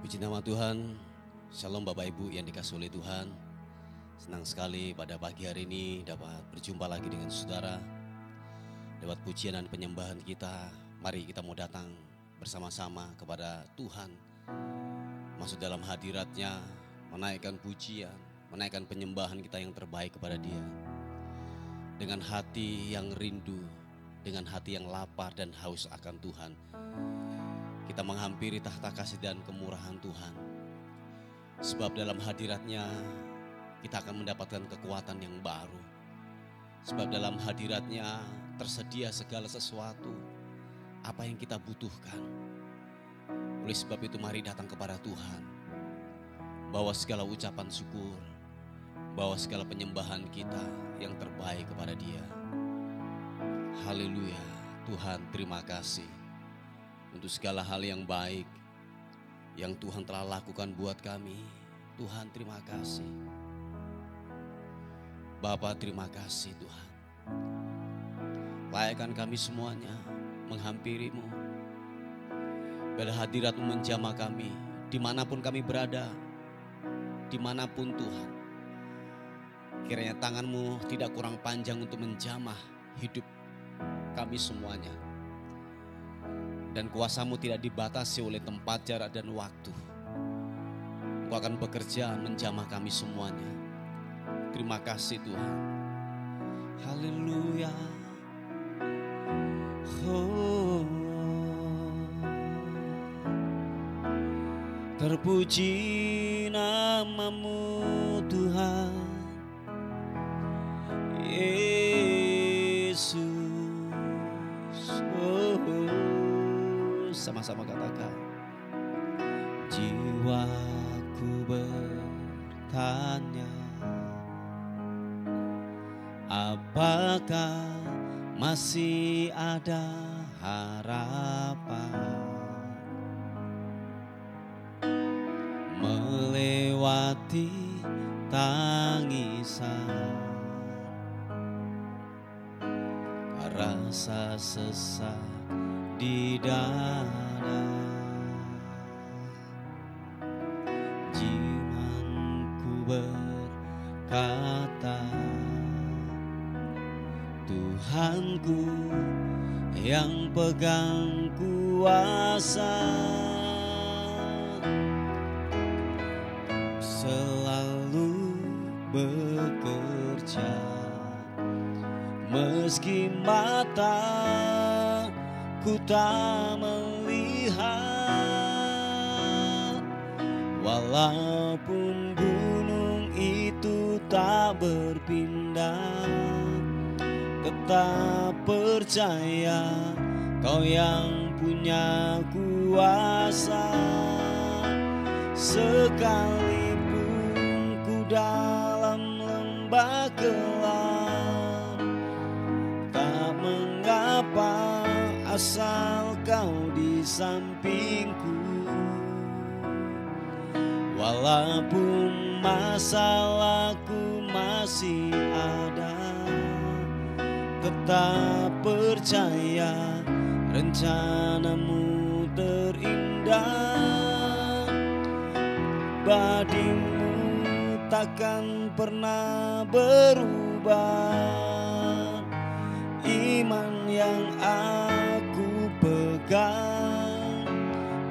Puji nama Tuhan, Shalom Bapak Ibu yang dikasihi oleh Tuhan. Senang sekali pada pagi hari ini dapat berjumpa lagi dengan saudara. Lewat pujian dan penyembahan kita, mari kita mau datang bersama-sama kepada Tuhan. Masuk dalam hadiratnya, menaikkan pujian, menaikkan penyembahan kita yang terbaik kepada Dia. Dengan hati yang rindu, dengan hati yang lapar dan haus akan Tuhan. Kita menghampiri tahta kasih dan kemurahan Tuhan. Sebab dalam hadiratnya kita akan mendapatkan kekuatan yang baru. Sebab dalam hadiratnya tersedia segala sesuatu apa yang kita butuhkan. Oleh sebab itu mari datang kepada Tuhan. Bawa segala ucapan syukur, bawa segala penyembahan kita yang terbaik kepada Dia. Haleluya, Tuhan terima kasih untuk segala hal yang baik yang Tuhan telah lakukan buat kami. Tuhan terima kasih. Bapa terima kasih Tuhan. Layakkan kami semuanya menghampiri-Mu. Bila hadirat-Mu menjamah kami, dimanapun kami berada, dimanapun Tuhan. Kiranya tangan-Mu tidak kurang panjang untuk menjamah hidup kami semuanya. Dan kuasa-Mu tidak dibatasi oleh tempat, jarak, dan waktu. Engkau akan bekerja menjamah kami semuanya. Terima kasih Tuhan. Haleluya. Oh. Terpuji nama-Mu Tuhan Yesus. Sama-sama katakan. Jiwaku bertanya, apakah masih ada harapan melewati tangisan, rasa sesak di dada, jiwaku berkata, Tuhanku yang pegang kuasa, selalu bekerja meski mata ku tak melihat, walaupun gunung itu tak berpindah, tetap percaya Kau yang punya kuasa. Sekalipun ku dalam lembah gelap, tak mengapa asal Kau di sampingku. Walaupun masalahku masih ada, tetap percaya rencana-Mu terindah. Badimu takkan pernah berubah. Iman yang aku pegang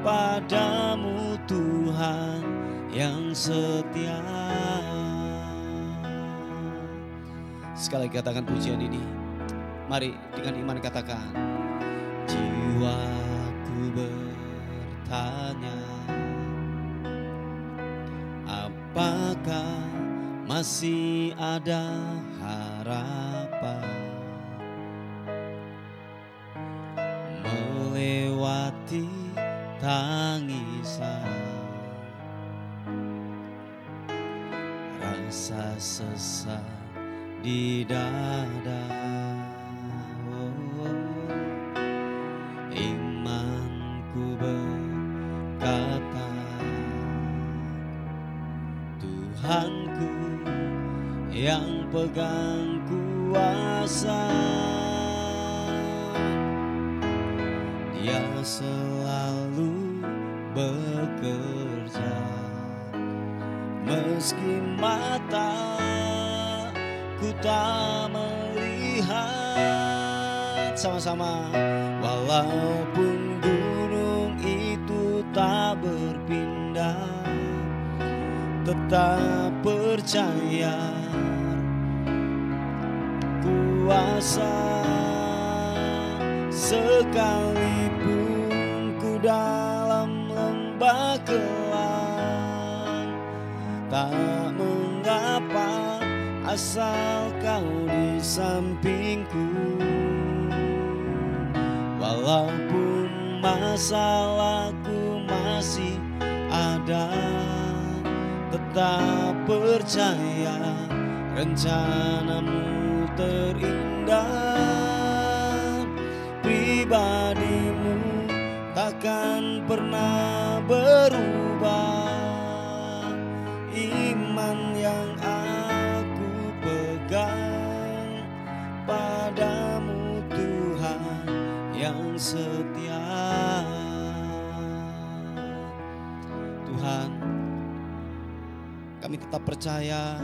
padamu Tuhan yang setia. Sekali lagi katakan pujian ini. Mari dengan iman katakan. Jiwaku bertanya, apakah masih ada harapan melewati tangisan, rasa sesak di dada. Imanku berkata, Tuhanku yang pegang kuasa, Dia selalu bekerja. Meski mataku tak melihat, sama-sama. Walaupun gunung itu tak berpindah, tetap percaya kuasa. Sekalipun ku dalam lembah kelam, tak mengapa asal kau di sampingku. Walaupun masalahku masih ada, tetap percaya rencanamu terindah. Pribadimu takkan pernah berubah. Iman yang aku pegang padamu, Tuhan yang setia. Tuhan, kami tetap percaya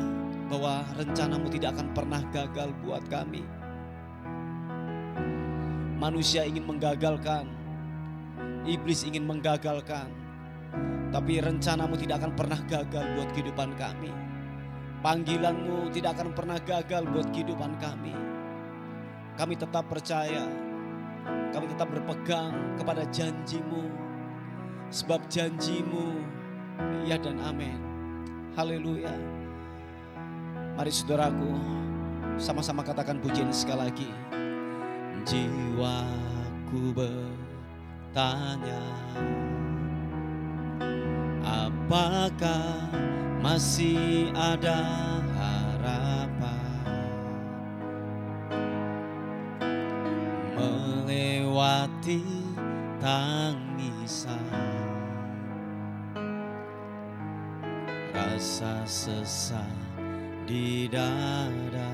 bahwa rencanamu tidak akan pernah gagal buat kami. Manusia ingin menggagalkan, iblis ingin menggagalkan, tapi rencanamu tidak akan pernah gagal buat kehidupan kami. Panggilanmu tidak akan pernah gagal buat kehidupan kami. Kami tetap percaya, kami tetap berpegang kepada janjimu, sebab janjimu ya dan amin. Haleluya. Mari saudaraku, sama-sama katakan pujian sekali lagi. Jiwaku bertanya, apakah masih ada harapan melewati tangisan, rasa sesak di dada.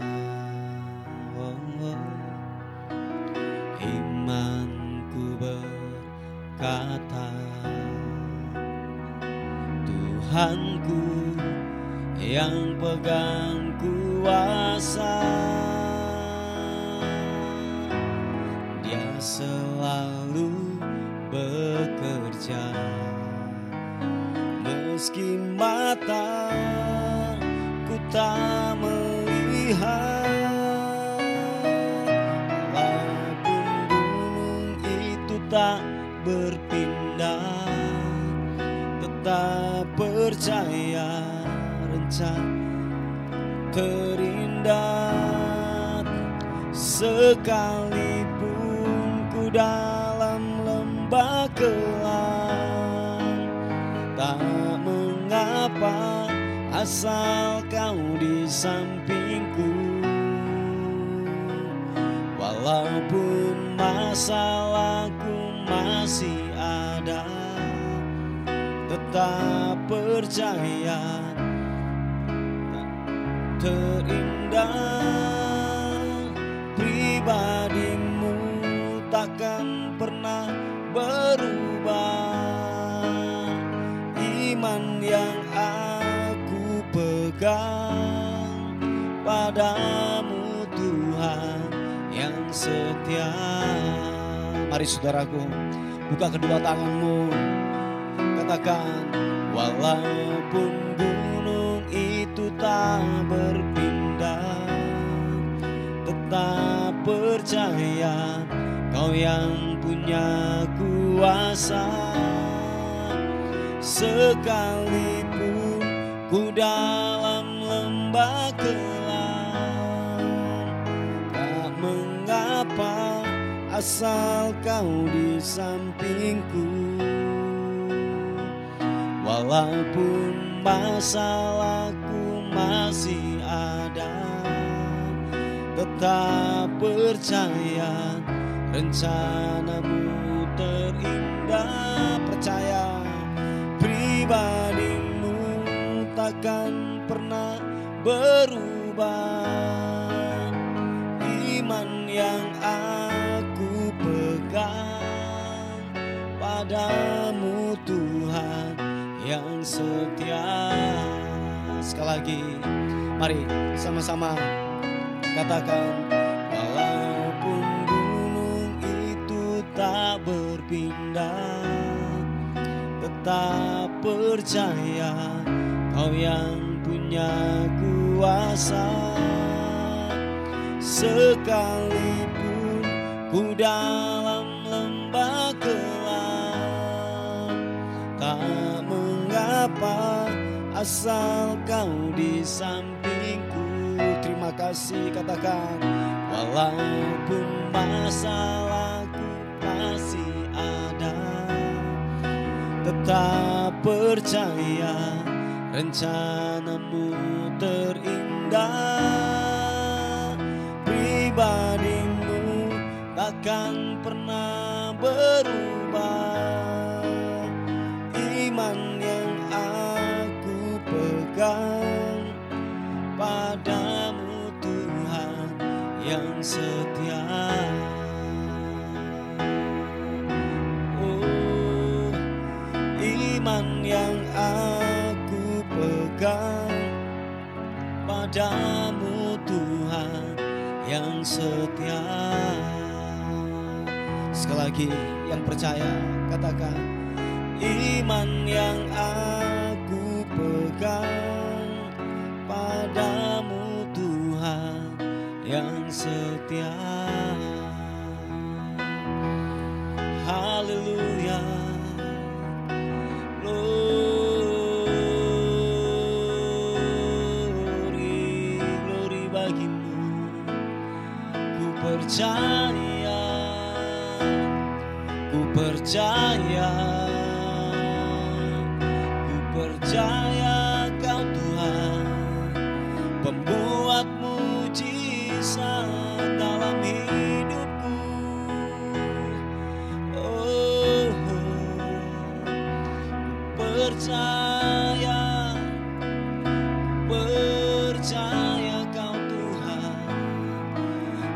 Imanku berkata, Tuhanku yang pegang kuasa, Dia selalu bekerja. Meski mataku tak melihat, tak berpindah, tetap percaya rencana terindah. Sekalipun ku dalam lembah kelam, tak mengapa asal kau di sampingku. Walaupun masalahku masih ada, tetap percaya terindah. Pribadimu takkan pernah berubah. Iman yang aku pegang padamu, Tuhan yang setia. Mari saudaraku, buka kedua tanganmu, katakan, walaupun gunung itu tak berpindah, tetap percaya Kau yang punya kuasa. Sekalipun ku dalam lembah kelam, tak mengapa asal Kau di sampingku. Walaupun masalahku masih ada, tetap percaya rencanamu terindah. Percaya pribadimu takkan pernah berubah. Iman yang aku pegang padamu, Tuhan setia. Sekali lagi, mari sama-sama katakan, walaupun gunung itu tak berpindah, tetap percaya Kau yang punya kuasa. Sekalipun ku dalam lembah gelap, tak mengapa asal Kau di sampingku. Terima kasih, katakan, walaupun masalahku masih ada, tetap percaya rencanamu terindah. Pribadimu takkan pernah berubah. Iman yang aku pegang padamu Tuhan yang setia. Oh, iman yang aku pegang padamu Tuhan yang setia. Sekali lagi, yang percaya katakan, iman yang aku pegang padamu Tuhan yang setia. Haleluya. Glory bagimu. Ku percaya, ku percaya, ku percaya Kau Tuhan, pembuat mujizat dalam hidupku. Oh, percaya, percaya Kau Tuhan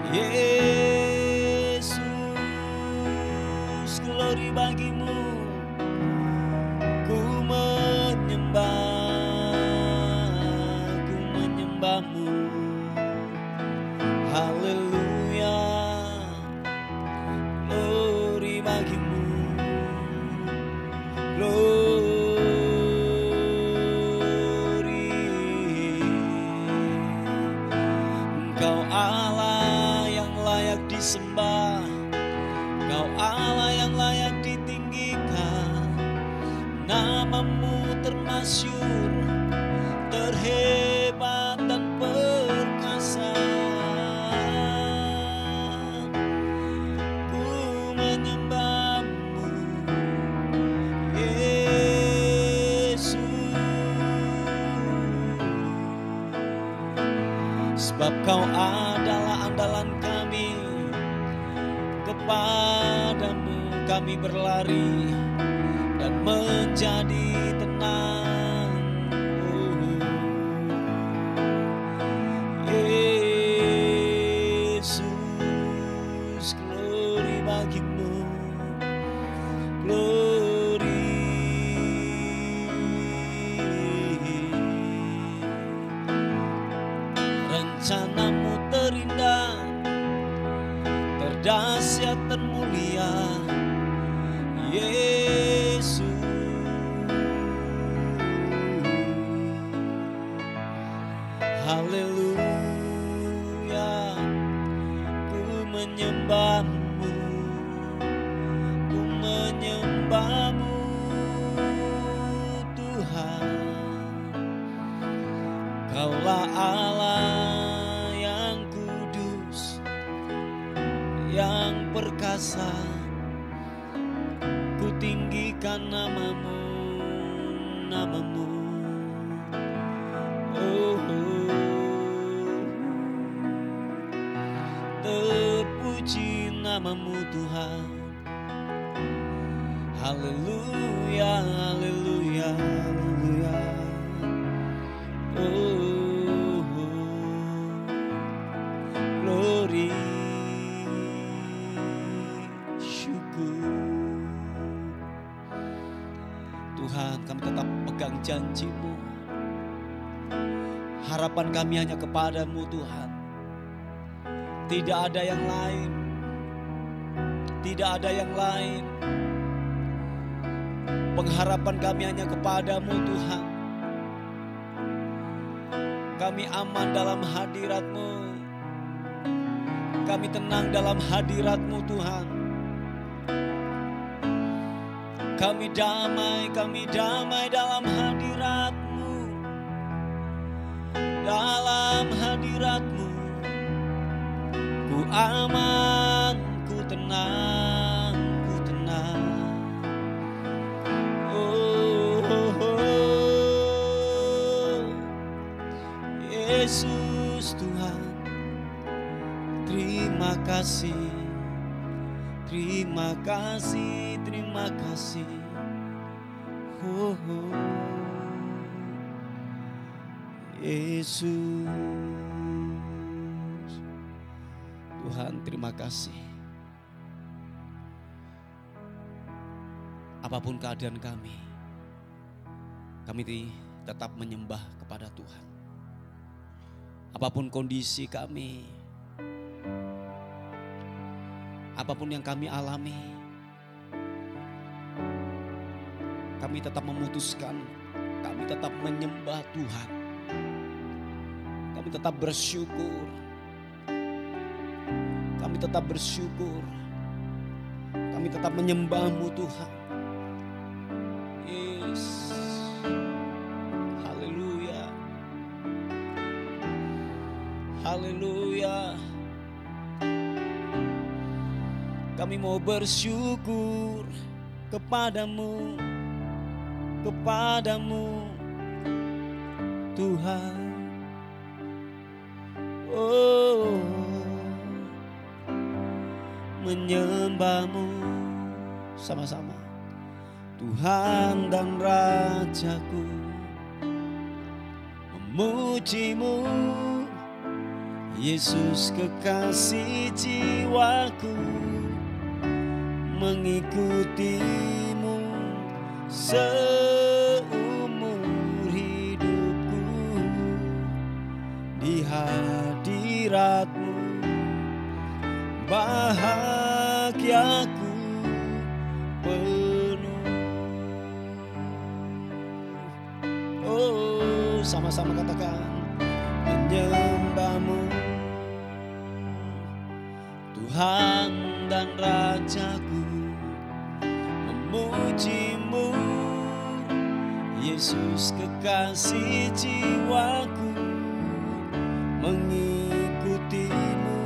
Yesus. Glory bagimu. Ku menyembahmu. Haleluya. Glory bagimu. Glory. Engkau Allah yang layak disembah, Kau Allah yang layak ditinggikan. Namamu termasyur, terhebat dan perkasa. Ku menyembahmu Yesus, sebab Kau adalah andalan kami. Kepadamu kami berlari dan menjadi tenang. Yesus, glory bagimu. Glory. Rencanamu terindah, terdahsyat, termulia Yesus. Haleluya. Ku menyembahmu, ku menyembahmu Tuhan. Kaulah Allah yang kudus, yang perkasa. Ku tinggikan namamu, namamu. Oh, terpuji namamu Tuhan. Haleluya, haleluya, haleluya. Oh, glory, syukur. Tuhan, kami tetap memegang janji-Mu. Harapan kami hanya kepadamu Tuhan. Tidak ada yang lain. Tidak ada yang lain. Pengharapan kami hanya kepadamu Tuhan. Kami aman dalam hadirat-Mu. Kami tenang dalam hadirat-Mu Tuhan. Kami damai dalam hadirat-Mu. Dalam hadirat-Mu ku aman, ku tenang, ku tenang. Oh, oh, oh. Yesus Tuhan, terima kasih, terima kasih, terima kasih. Oh, oh. Yesus, Tuhan terima kasih. Apapun keadaan kami tetap menyembah kepada Tuhan. Apapun kondisi kami, apapun yang kami alami, kami tetap memutuskan, kami tetap menyembah Tuhan. Kami tetap bersyukur. Kami tetap bersyukur. Kami tetap menyembah-Mu Tuhan. Yes. Haleluya. Haleluya. Kami mau bersyukur kepadamu. Kepadamu Tuhan. Oh, menyembah-Mu sama-sama. Tuhan dan Rajaku, memuji-Mu Yesus kekasih jiwaku, mengikuti-Mu seumur hidupku. Di hadirat-Mu bahagiaku penuh. Oh, sama-sama katakan, menyembah-Mu Tuhan dan Rajaku, memuji-Mu Yesus kekasih jiwaku, mengikuti-Mu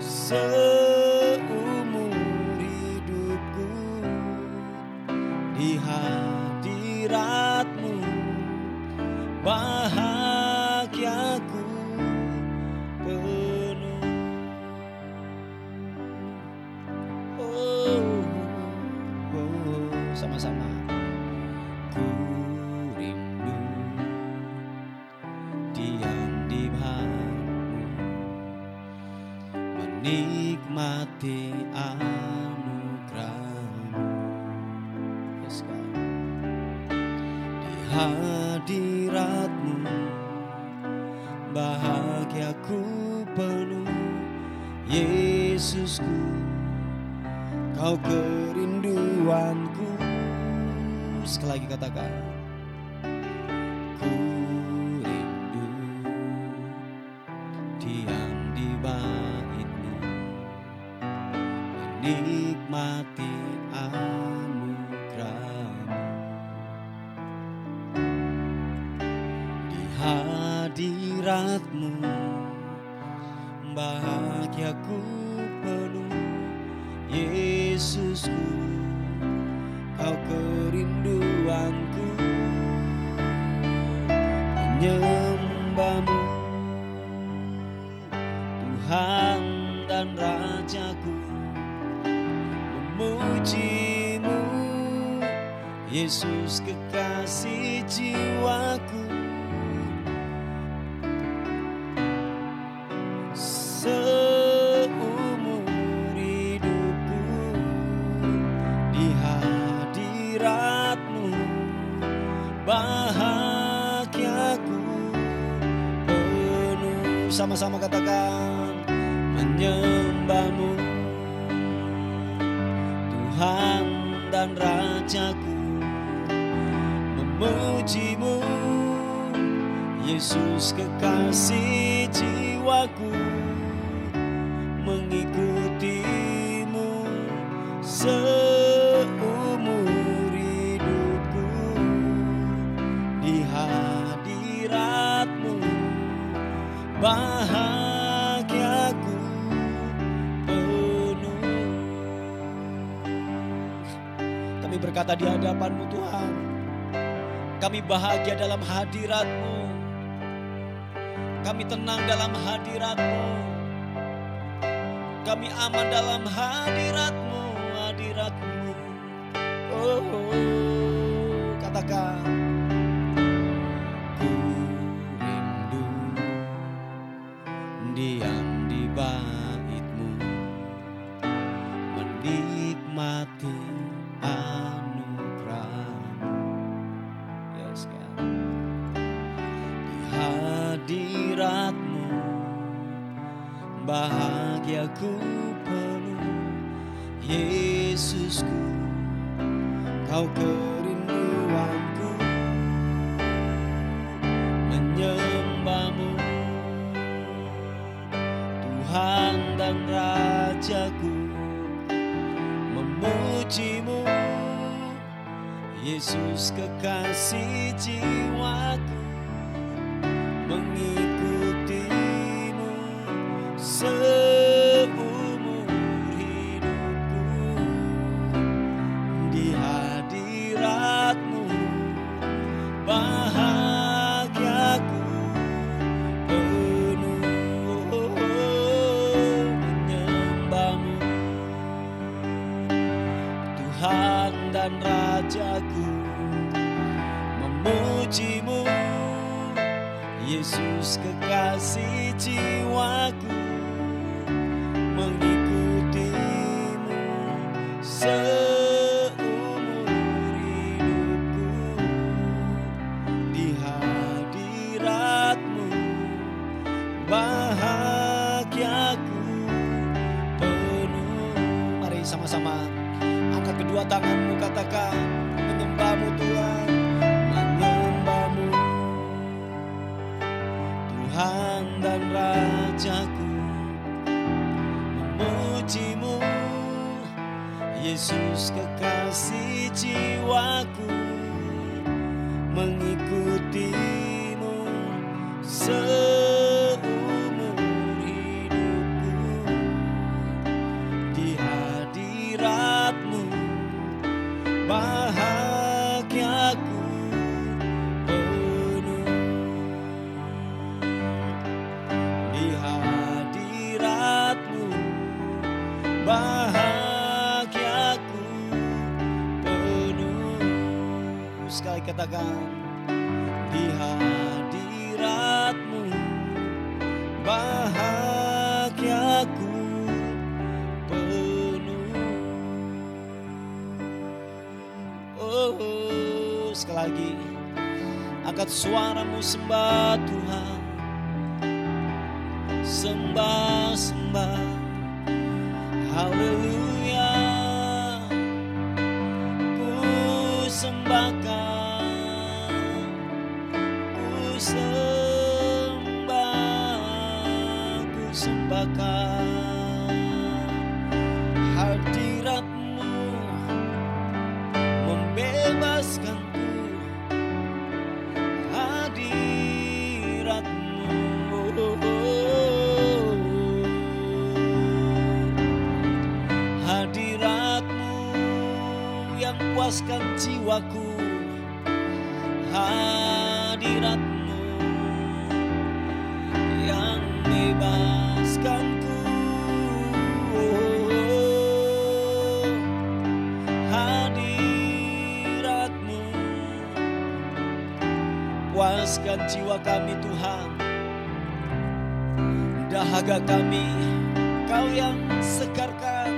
seumur hidupku. Di hadirat-Mu bahagiaku penuh. Oh, oh, sama-sama. Ku rindu diam di bahu-Mu, menikmati anugerah-Mu. Yes, God. Di hadirat-Mu bahagiaku penuh. Yesusku, Kau kerinduanku. Sekali lagi katakan, ku rindu diam di bait-Mu, menikmati anugerah-Mu. Di hadirat-Mu bahagiaku penuh. Yesusku, Kau kerinduanku. Menyembah-Mu Tuhan dan Rajaku, memuji-Mu Yesus kekasih jiwaku, seumur hidupku. Di hadirat-Mu sama-sama katakan, menyembahmu Tuhan dan Rajaku, memujimu Yesus kekasih jiwaku, mengikutimu seumur hidupku, di hadiratmu bahagiaku penuh. Kami berkata di hadapan-Mu Tuhan, kami bahagia dalam hadirat-Mu, kami tenang dalam hadirat-Mu, kami aman dalam hadirat-Mu, hadirat-Mu. Oh, katakan, ku rindu diam di bait-Mu, menikmati anugerah-Mu. Yes, God. Di hadirat-Mu bahagiaku penuh, Yesusku, Kau kerinduanku, menyembahmu Tuhan dan Rajaku, memujimu Yesus kekasih jiwaku, mengikutimu seumur hidupku, di hadirat-Mu bahagiaku penuh, menyembahmu Tuhan dan Rajaku, memujimu Yesus kekasih jiwaku, mengikutimu seumur hidupku, di hadirat-Mu bahagiaku penuh. Mari sama-sama angkat kedua tanganmu, katakan, menyembahmu Tuhan, menyembahmu Tuhan dan Rajaku, memujimu Yesus kekasih jiwaku, mengikutimu seumur hidupku, di hadirat-Mu bahagiaku penuh, di hadirat-Mu bahagiaku penuh. Sekali katakan, di hadirat-Mu bahagiaku penuh. Oh, sekali lagi angkat suaramu, sembah Tuhan, sembah, sembah, haleluya. Ku sembahkan, ku sembahkan hadirat-Mu membebaskanku, hadirat-Mu, hadirat-Mu yang puaskan jiwaku, hadirat-Mu yang bebaskanku, hadirat-Mu puaskan jiwa kami Tuhan, dahaga kami Kau yang segarkan,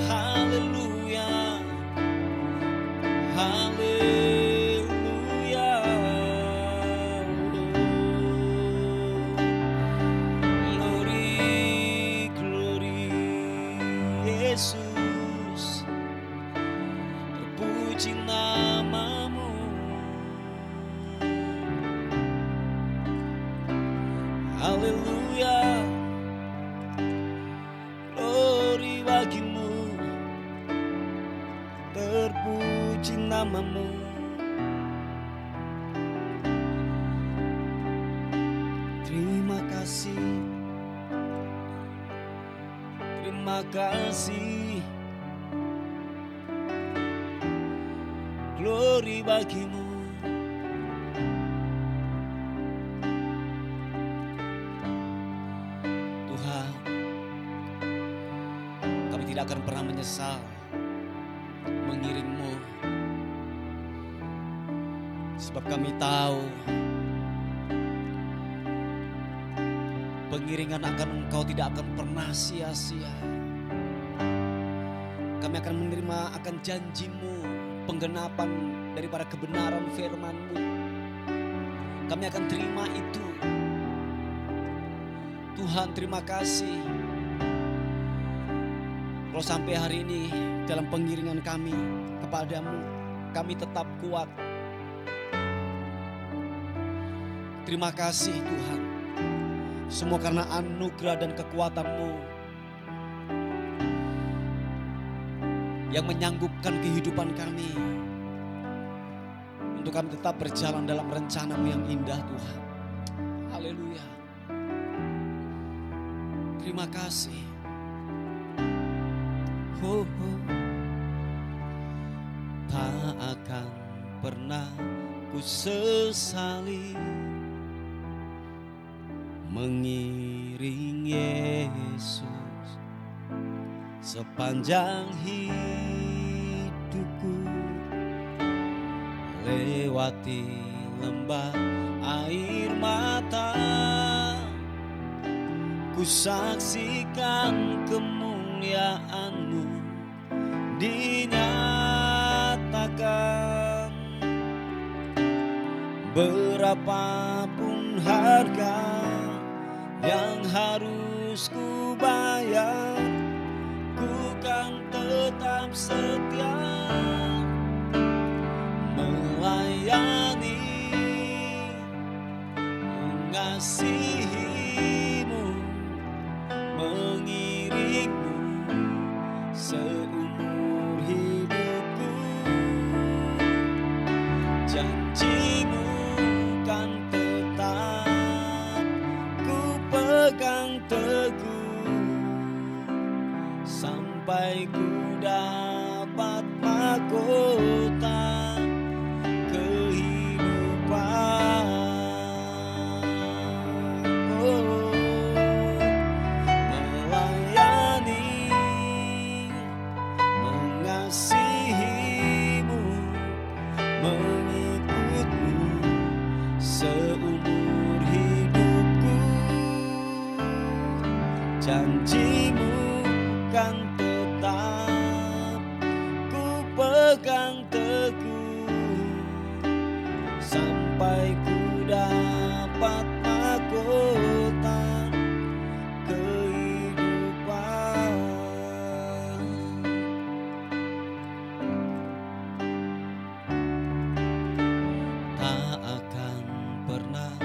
haleluya, haleluya. terpuji namamu. Haleluya, glory bagimu, terpuji namamu. Terima kasih, terima kasih, glory bagimu. Tuhan, kami tidak akan pernah menyesal mengiringmu, sebab kami tahu pengiringan akan Engkau tidak akan pernah sia-sia. Kami akan menerima akan janji-Mu, penggenapan daripada kebenaran firman-Mu. Kami akan terima itu. Tuhan, terima kasih. Kalau sampai hari ini dalam pengiringan kami kepadamu, kami tetap kuat. Terima kasih Tuhan. Semua karena anugerah dan kekuatan-Mu yang menyanggupkan kehidupan kami untuk kami tetap berjalan dalam rencana-Mu yang indah Tuhan. Haleluya. Terima kasih. Oh, oh. Tak akan pernah ku sesali mengiring Yesus sepanjang hidupku, lewati lembah air mata, ku saksikan kemuliaan-Mu dinyatakan. Berapapun harga yang harus ku bayar, ku kan tetap setia melayani, mengasihi-Mu, mengiring-Mu seumur hidupku. Janji-Mu kan tetap ku pegang teguh sampai ku dapat mahkota kehidupan. Oh, melayani, mengasihi-Mu, mengikut-Mu seumur hidupku. Janji-Mu kan tetap ku pegang teguh sampai ku dapat mahkota kehidupan. Tak akan pernah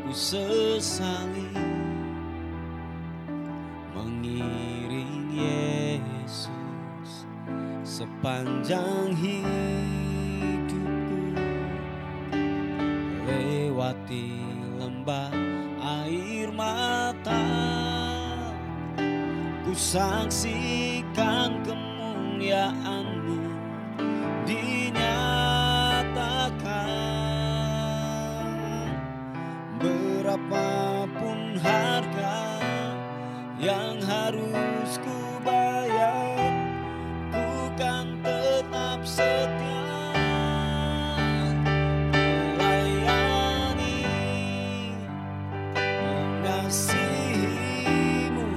ku sesali mengiring Yesus sepanjang hidupku, lewati lembah air mata, ku saksikan kemuliaan-Mu dinyatakan. Berapapun harga yang harus ku bayar, ku kan tetap setia melayani, mengasihi-Mu,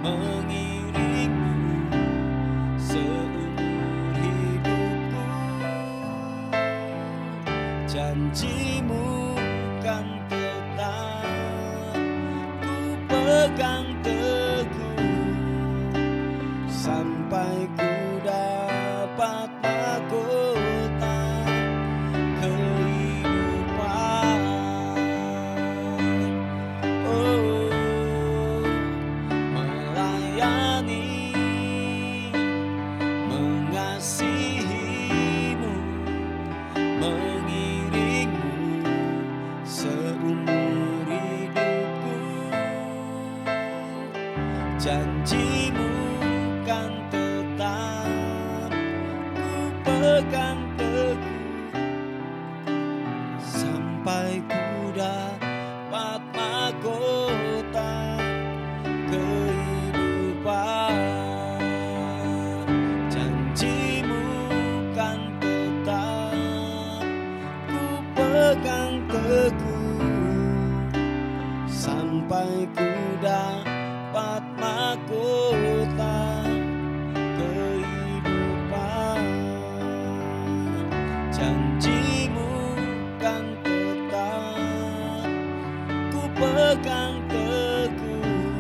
mengiring-Mu seumur hidupku. Janji-Mu kan tetap ku pegang teguh akan tetap ku pegang teguh sampai ku dapat mahkota kehidupan. Janjimu kan tetap ku pegang teguh sampai ku dapat mahkota kehidupan. Janjimu kan tetap ku pegang teguh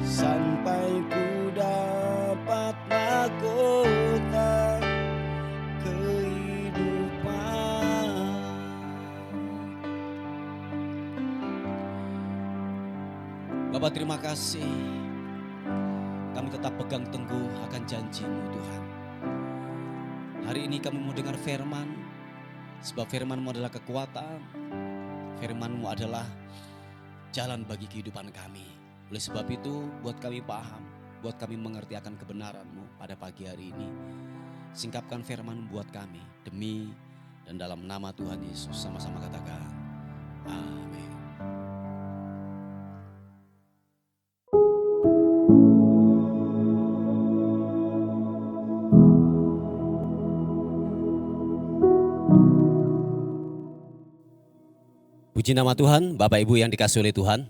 sampai ku dapat mahkota kehidupan. Bapa, terima kasih. Kami tetap pegang teguh akan janji-Mu Tuhan. Hari ini kami mau dengar firman, sebab firman-Mu adalah kekuatan. Firman-Mu adalah jalan bagi kehidupan kami. Oleh sebab itu buat kami paham, buat kami mengerti akan kebenaran-Mu pada pagi hari ini. Singkapkan firman buat kami, demi dan dalam nama Tuhan Yesus. Sama-sama katakan, amin. Puji nama Tuhan, Bapak Ibu yang dikasihi oleh Tuhan.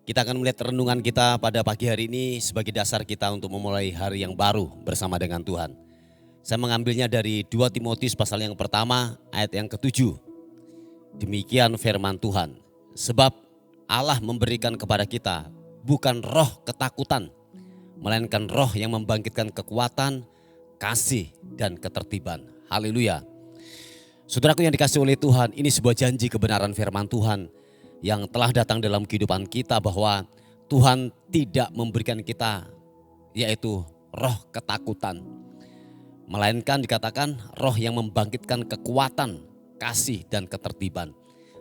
Kita akan melihat renungan kita pada pagi hari ini sebagai dasar kita untuk memulai hari yang baru bersama dengan Tuhan. Saya mengambilnya dari 2 Timotius pasal yang pertama ayat yang ke-7. Demikian firman Tuhan, sebab Allah memberikan kepada kita bukan roh ketakutan, melainkan roh yang membangkitkan kekuatan, kasih dan ketertiban. Haleluya. Saudaraku yang dikasihi oleh Tuhan, ini sebuah janji kebenaran firman Tuhan yang telah datang dalam kehidupan kita, bahwa Tuhan tidak memberikan kita yaitu roh ketakutan, melainkan dikatakan roh yang membangkitkan kekuatan, kasih dan ketertiban.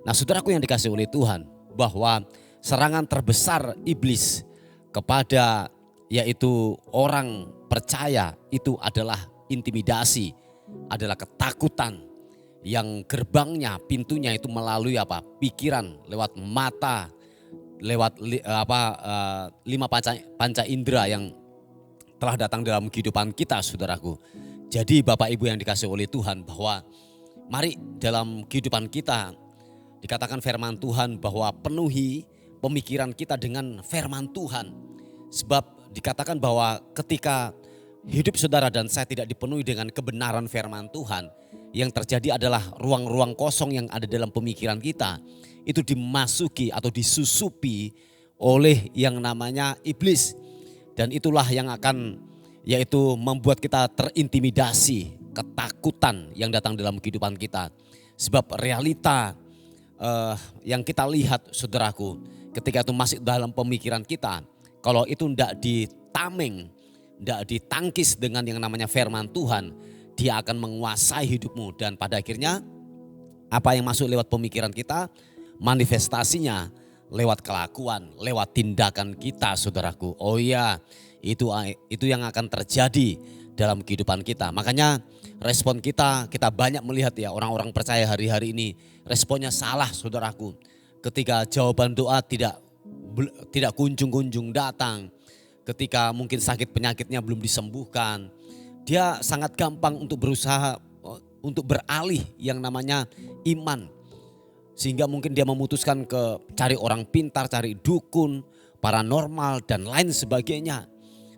Nah, saudaraku yang dikasihi oleh Tuhan, bahwa serangan terbesar iblis kepada yaitu orang percaya itu adalah intimidasi, adalah ketakutan. Yang gerbangnya, pintunya itu melalui apa? Pikiran, lewat mata, lewat 5 panca indera yang telah datang dalam kehidupan kita, saudaraku. Jadi Bapak Ibu yang dikasihi oleh Tuhan, bahwa mari dalam kehidupan kita dikatakan firman Tuhan bahwa penuhi pemikiran kita dengan firman Tuhan. Sebab dikatakan bahwa ketika hidup saudara dan saya tidak dipenuhi dengan kebenaran firman Tuhan, yang terjadi adalah ruang-ruang kosong yang ada dalam pemikiran kita itu dimasuki atau disusupi oleh yang namanya iblis. Dan itulah yang akan yaitu membuat kita terintimidasi, ketakutan yang datang dalam kehidupan kita. Sebab realita yang kita lihat, saudaraku, ketika itu masih dalam pemikiran kita, kalau itu tidak ditameng, tidak ditangkis dengan yang namanya firman Tuhan, dia akan menguasai hidupmu. Dan pada akhirnya apa yang masuk lewat pemikiran kita, manifestasinya lewat kelakuan, lewat tindakan kita, saudaraku. Oh iya, itu yang akan terjadi dalam kehidupan kita. Makanya respon kita banyak melihat ya, orang-orang percaya hari-hari ini responnya salah, saudaraku. Ketika jawaban doa tidak kunjung-kunjung datang, ketika mungkin sakit penyakitnya belum disembuhkan, dia sangat gampang untuk berusaha untuk beralih yang namanya iman. Sehingga mungkin dia memutuskan cari orang pintar, cari dukun, paranormal dan lain sebagainya.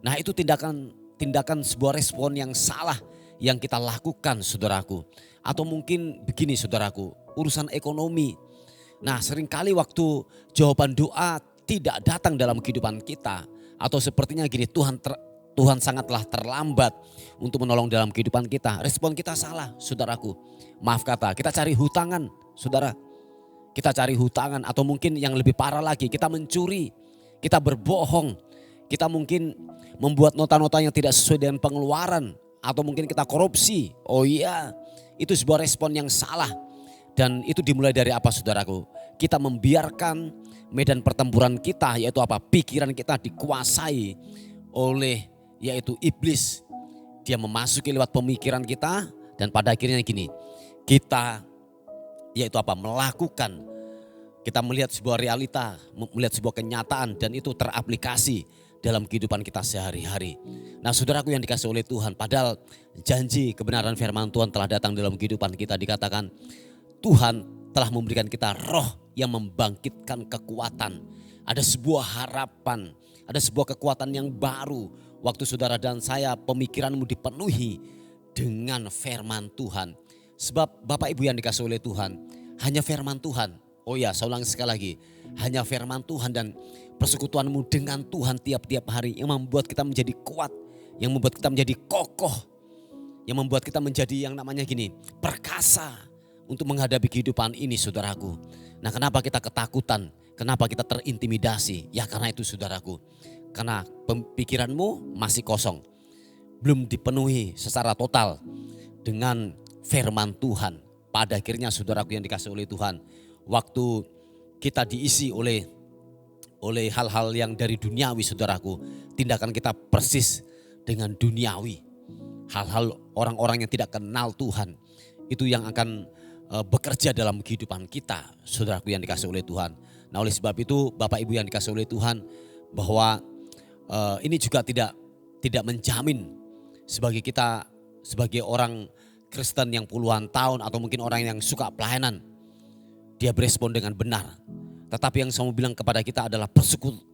Nah, itu tindakan sebuah respon yang salah yang kita lakukan, saudaraku. Atau mungkin begini, saudaraku, urusan ekonomi. Nah, seringkali waktu jawaban doa tidak datang dalam kehidupan kita, atau sepertinya gini, Tuhan sangatlah terlambat untuk menolong dalam kehidupan kita. Respon kita salah, saudaraku. Maaf kata, kita cari hutangan, saudara. Kita cari hutangan, atau mungkin yang lebih parah lagi, kita mencuri, kita berbohong. Kita mungkin membuat nota-nota yang tidak sesuai dengan pengeluaran, atau mungkin kita korupsi. Oh iya, itu sebuah respon yang salah. Dan itu dimulai dari apa, saudaraku? Kita membiarkan medan pertempuran kita, yaitu apa? Pikiran kita dikuasai oleh yaitu iblis. Dia memasuki lewat pemikiran kita dan pada akhirnya gini, kita yaitu apa? Melakukan, kita melihat sebuah realita, melihat sebuah kenyataan dan itu teraplikasi dalam kehidupan kita sehari-hari. Nah saudaraku yang dikasih oleh Tuhan, padahal janji kebenaran firman Tuhan telah datang dalam kehidupan kita, dikatakan Tuhan telah memberikan kita roh yang membangkitkan kekuatan. Ada sebuah harapan, ada sebuah kekuatan yang baru. Waktu saudara dan saya pemikiranmu dipenuhi dengan firman Tuhan. Sebab Bapak Ibu yang dikasih oleh Tuhan, hanya firman Tuhan. Oh ya, saya ulangi sekali lagi. Hanya firman Tuhan dan persekutuanmu dengan Tuhan tiap-tiap hari yang membuat kita menjadi kuat. Yang membuat kita menjadi kokoh. Yang membuat kita menjadi yang namanya gini, perkasa untuk menghadapi kehidupan ini saudaraku. Nah kenapa kita ketakutan? Kenapa kita terintimidasi? Ya karena itu saudaraku. Karena pikiranmu masih kosong. Belum dipenuhi secara total dengan firman Tuhan. Pada akhirnya saudaraku yang dikasih oleh Tuhan, waktu kita diisi oleh hal-hal yang dari duniawi saudaraku, tindakan kita persis dengan duniawi. Hal-hal orang-orang yang tidak kenal Tuhan, itu yang akan bekerja dalam kehidupan kita, saudaraku yang dikasih oleh Tuhan. Nah oleh sebab itu Bapak Ibu yang dikasih oleh Tuhan, bahwa ini juga tidak menjamin sebagai orang Kristen yang puluhan tahun atau mungkin orang yang suka pelayanan, dia berespon dengan benar. Tetapi yang saya mau bilang kepada kita adalah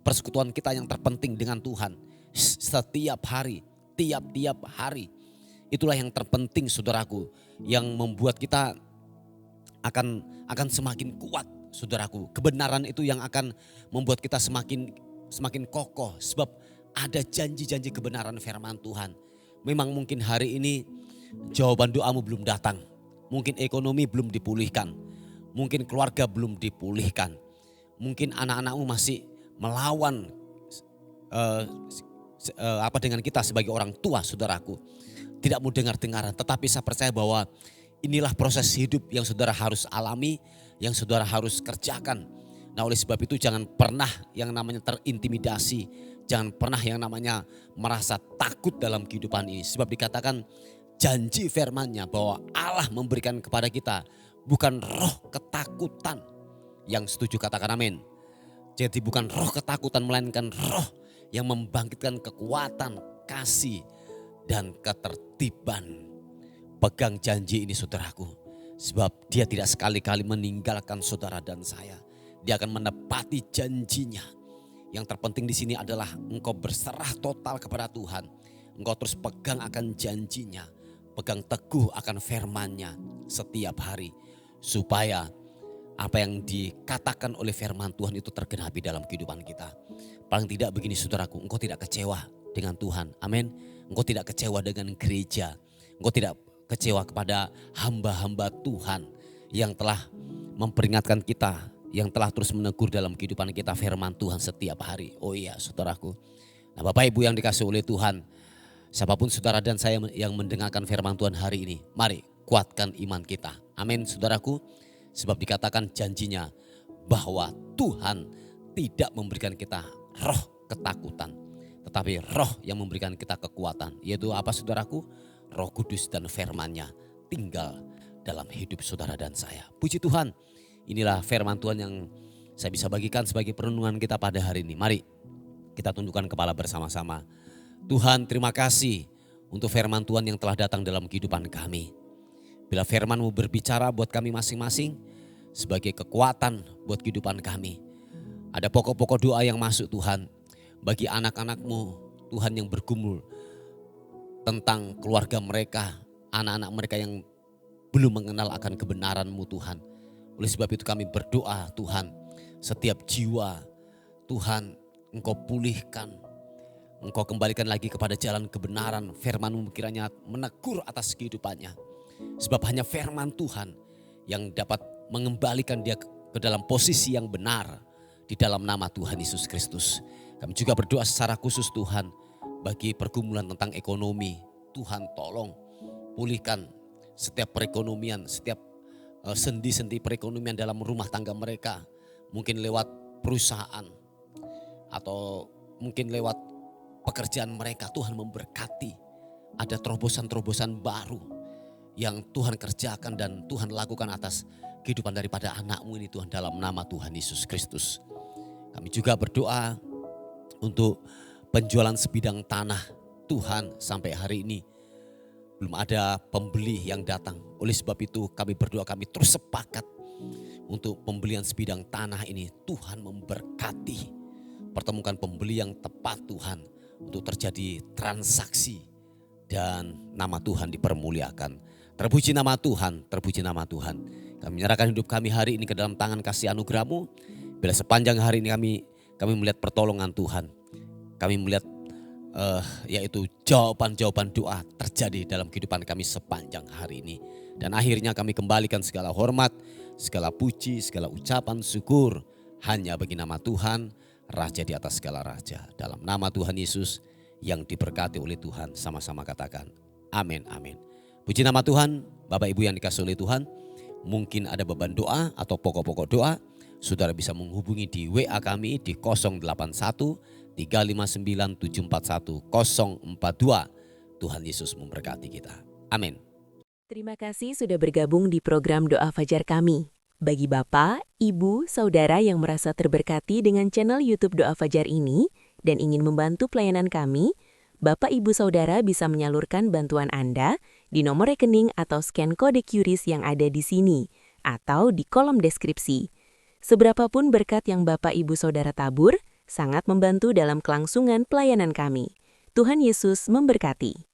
persekutuan kita yang terpenting dengan Tuhan. Setiap hari, tiap-tiap hari. Itulah yang terpenting saudaraku. Yang membuat kita akan semakin kuat saudaraku. Kebenaran itu yang akan membuat kita semakin kokoh. Sebab ada janji-janji kebenaran firman Tuhan. Memang mungkin hari ini jawaban doamu belum datang. Mungkin ekonomi belum dipulihkan. Mungkin keluarga belum dipulihkan. Mungkin anak-anakmu masih melawan dengan kita sebagai orang tua saudaraku. Tidak mau dengar-dengaran, tetapi saya percaya bahwa inilah proses hidup yang saudara harus alami, yang saudara harus kerjakan. Nah oleh sebab itu jangan pernah yang namanya terintimidasi, jangan pernah yang namanya merasa takut dalam kehidupan ini. Sebab dikatakan janji firman-Nya bahwa Allah memberikan kepada kita bukan roh ketakutan. Yang setuju katakan amin. Jadi bukan roh ketakutan melainkan roh yang membangkitkan kekuatan, kasih dan ketertiban. Pegang janji ini saudaraku. Sebab dia tidak sekali-kali meninggalkan saudara dan saya. Dia akan menepati janjinya. Yang terpenting di sini adalah engkau berserah total kepada Tuhan. Engkau terus pegang akan janjinya. Pegang teguh akan firman-Nya setiap hari. Supaya apa yang dikatakan oleh firman Tuhan itu tergenapi dalam kehidupan kita. Paling tidak begini saudaraku, engkau tidak kecewa dengan Tuhan. Amin. Engkau tidak kecewa dengan gereja. Engkau tidak kecewa kepada hamba-hamba Tuhan yang telah memperingatkan kita, yang telah terus menegur dalam kehidupan kita firman Tuhan setiap hari. Oh iya saudaraku. Nah Bapak Ibu yang dikasih oleh Tuhan, siapapun saudara dan saya yang mendengarkan firman Tuhan hari ini, mari kuatkan iman kita. Amin saudaraku. Sebab dikatakan janjinya bahwa Tuhan tidak memberikan kita roh ketakutan. Tetapi roh yang memberikan kita kekuatan. Yaitu apa saudaraku? Roh Kudus dan firman-Nya tinggal dalam hidup saudara dan saya. Puji Tuhan, inilah firman Tuhan yang saya bisa bagikan sebagai perenungan kita pada hari ini. Mari kita tundukkan kepala bersama-sama. Tuhan terima kasih untuk firman Tuhan yang telah datang dalam kehidupan kami. Bila firman-Mu berbicara buat kami masing-masing sebagai kekuatan buat kehidupan kami. Ada pokok-pokok doa yang masuk Tuhan bagi anak-anak-Mu Tuhan yang bergumul tentang keluarga mereka, anak-anak mereka yang belum mengenal akan kebenaran-Mu Tuhan. Oleh sebab itu kami berdoa Tuhan, setiap jiwa Tuhan Engkau pulihkan, Engkau kembalikan lagi kepada jalan kebenaran. Firman-Mu kiranya menegur atas kehidupannya. Sebab hanya firman Tuhan yang dapat mengembalikan dia ke dalam posisi yang benar di dalam nama Tuhan Yesus Kristus. Kami juga berdoa secara khusus Tuhan bagi pergumulan tentang ekonomi. Tuhan tolong pulihkan setiap perekonomian, setiap sendi-sendi perekonomian dalam rumah tangga mereka. Mungkin lewat perusahaan atau mungkin lewat pekerjaan mereka Tuhan memberkati. Ada terobosan-terobosan baru yang Tuhan kerjakan dan Tuhan lakukan atas kehidupan daripada anak-Mu ini Tuhan, dalam nama Tuhan Yesus Kristus. Kami juga berdoa untuk penjualan sebidang tanah Tuhan, sampai hari ini belum ada pembeli yang datang. Oleh sebab itu kami berdoa, kami terus sepakat untuk pembelian sebidang tanah ini. Tuhan memberkati, pertemukan pembeli yang tepat Tuhan, untuk terjadi transaksi dan nama Tuhan dipermuliakan. Terpuji nama Tuhan, terpuji nama Tuhan. Kami menyerahkan hidup kami hari ini ke dalam tangan kasih anugerah-Mu. Bila sepanjang hari ini kami melihat pertolongan Tuhan. Kami melihat yaitu jawaban-jawaban doa terjadi dalam kehidupan kami sepanjang hari ini. Dan akhirnya kami kembalikan segala hormat, segala puji, segala ucapan syukur hanya bagi nama Tuhan, Raja di atas segala raja. Dalam nama Tuhan Yesus yang diberkati oleh Tuhan, sama-sama katakan amin, amin. Puji nama Tuhan. Bapak Ibu yang dikasihi oleh Tuhan, mungkin ada beban doa atau pokok-pokok doa, saudara bisa menghubungi di WA kami di 081 359 741 042. Tuhan Yesus memberkati kita. Amin. Terima kasih sudah bergabung di program Doa Fajar kami. Bagi Bapak, Ibu, Saudara yang merasa terberkati dengan channel YouTube Doa Fajar ini dan ingin membantu pelayanan kami, Bapak, Ibu, Saudara bisa menyalurkan bantuan Anda di nomor rekening atau scan kode QRIS yang ada di sini atau di kolom deskripsi. Seberapapun berkat yang Bapak, Ibu, Saudara tabur, sangat membantu dalam kelangsungan pelayanan kami. Tuhan Yesus memberkati.